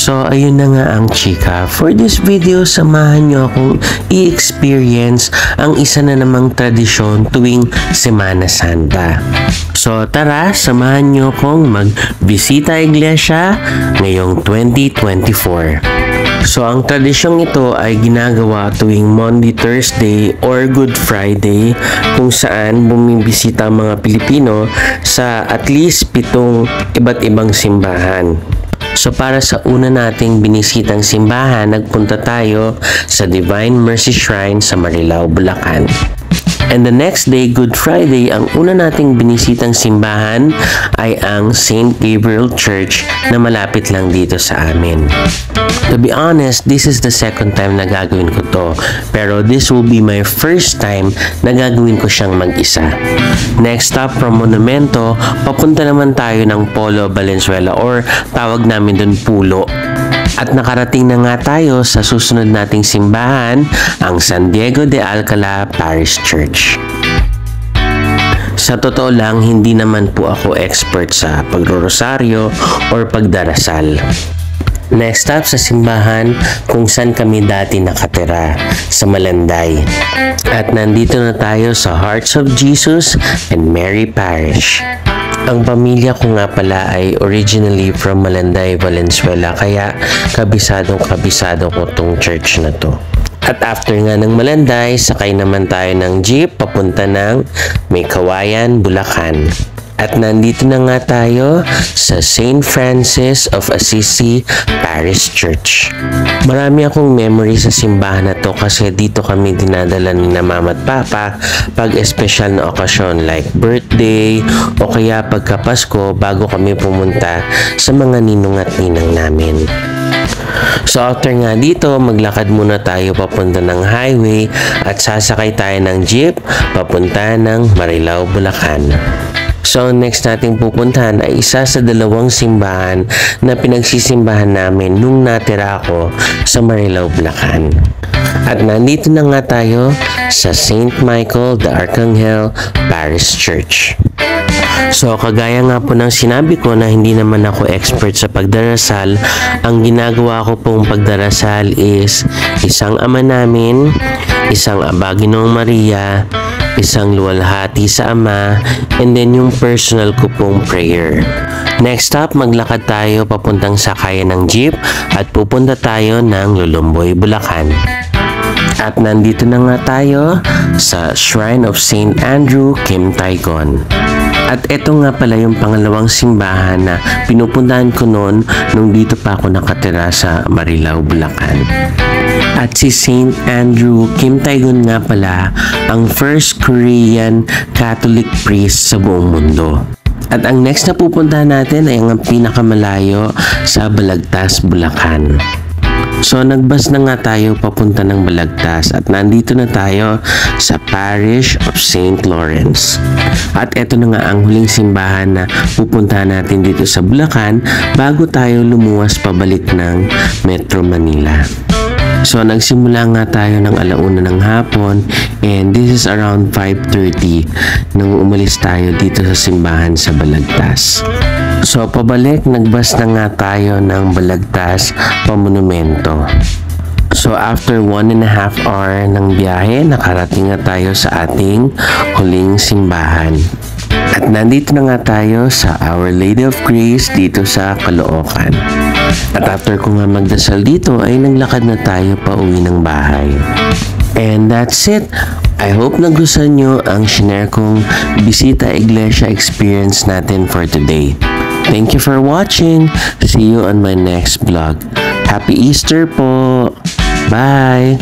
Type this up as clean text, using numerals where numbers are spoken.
So, ayun na nga ang chika. For this video, samahan nyo akong i-experience ang isa na namang tradisyon tuwing Semana Santa. So, tara, samahan nyo akong magbisita iglesia ngayong 2024. So, ang tradisyong ito ay ginagawa tuwing Monday, Thursday, or Good Friday kung saan bumibisita ang mga Pilipino sa at least 7 iba't ibang simbahan. So, para sa una nating binisitang simbahan, nagpunta tayo sa Divine Mercy Shrine sa Marilao, Bulacan. And the next day, Good Friday, ang una nating binisitang simbahan ay ang St. Gabriel Church na malapit lang dito sa amin. To be honest, this is the second time na gagawin ko to. Pero this will be my first time na gagawin ko siyang mag-isa. Next stop from Monumento, papunta naman tayo ng Polo Valenzuela or tawag namin dun Pulo. At nakarating na nga tayo sa susunod nating simbahan, ang San Diego de Alcala Parish Church. Sa totoo lang, hindi naman po ako expert sa pagrorosaryo or pagdarasal. Next stop sa simbahan kung saan kami dati nakatira, sa Malanday. At nandito na tayo sa Hearts of Jesus and Mary Parish. Ang pamilya ko nga pala ay originally from Malanday, Valenzuela, kaya kabisado ko tong church na to. At after nga ng Malanday, sakay naman tayo ng jeep papunta ng May Kawayan, Bulacan. At nandito na nga tayo sa St. Francis of Assisi Parish Church. Marami akong memory sa simbahan na to kasi dito kami dinadala ni na mama at papa pag espesyal na okasyon like birthday o kaya pagkapasko bago kami pumunta sa mga ninong at ninang namin. So after nga dito, maglakad muna tayo papunta ng highway at sasakay tayo ng jeep papunta ng Marilao, Bulacan. So, next nating pupuntahan ay isa sa 2 simbahan na pinagsisimbahan namin nung natira ako sa Marilao, Bulacan. At nandito na nga tayo sa St. Michael the Archangel Parish Church. So, kagaya nga po ng sinabi ko na hindi naman ako expert sa pagdarasal, ang ginagawa ko pong pagdarasal is isang Ama Namin, isang Aba Ginoong Maria, isang luwalhati sa Ama, and then yung personal ko pong prayer. Next stop, maglakad tayo papuntang sakayan ng jeep at pupunta tayo ng Lulumboy, Bulacan. At nandito na nga tayo sa Shrine of St. Andrew, Kimtaygon. At ito nga pala yung pangalawang simbahan na pinupuntahan ko noon nung dito pa ako nakatira sa Marilao, Bulacan. At si St. Andrew Kimtaygon nga pala ang first Korean Catholic priest sa buong mundo. At ang next na pupuntahan natin ay ang pinakamalayo sa Balagtas, Bulacan. So nagbus na nga tayo papunta ng Balagtas at nandito na tayo sa Parish of St. Lawrence. At eto na nga ang huling simbahan na pupuntahan natin dito sa Bulacan bago tayo lumuwas pabalik ng Metro Manila. So nagsimula nga tayo ng 1:00 ng hapon and this is around 5:30 nang umalis tayo dito sa simbahan sa Balagtas. So pabalik, nagbus na nga tayo ng Balagtas pa Monumento. So after 1.5 hour ng biyahe, nakarating na tayo sa ating huling simbahan. At nandito na nga tayo sa Our Lady of Grace dito sa Caloocan. At after ko nga magdasal dito ay naglakad na tayo pa uwi ng bahay. And that's it. I hope nagustuhan nyo ang shinare kong bisita iglesia experience natin for today. Thank you for watching. See you on my next vlog. Happy Easter po! Bye!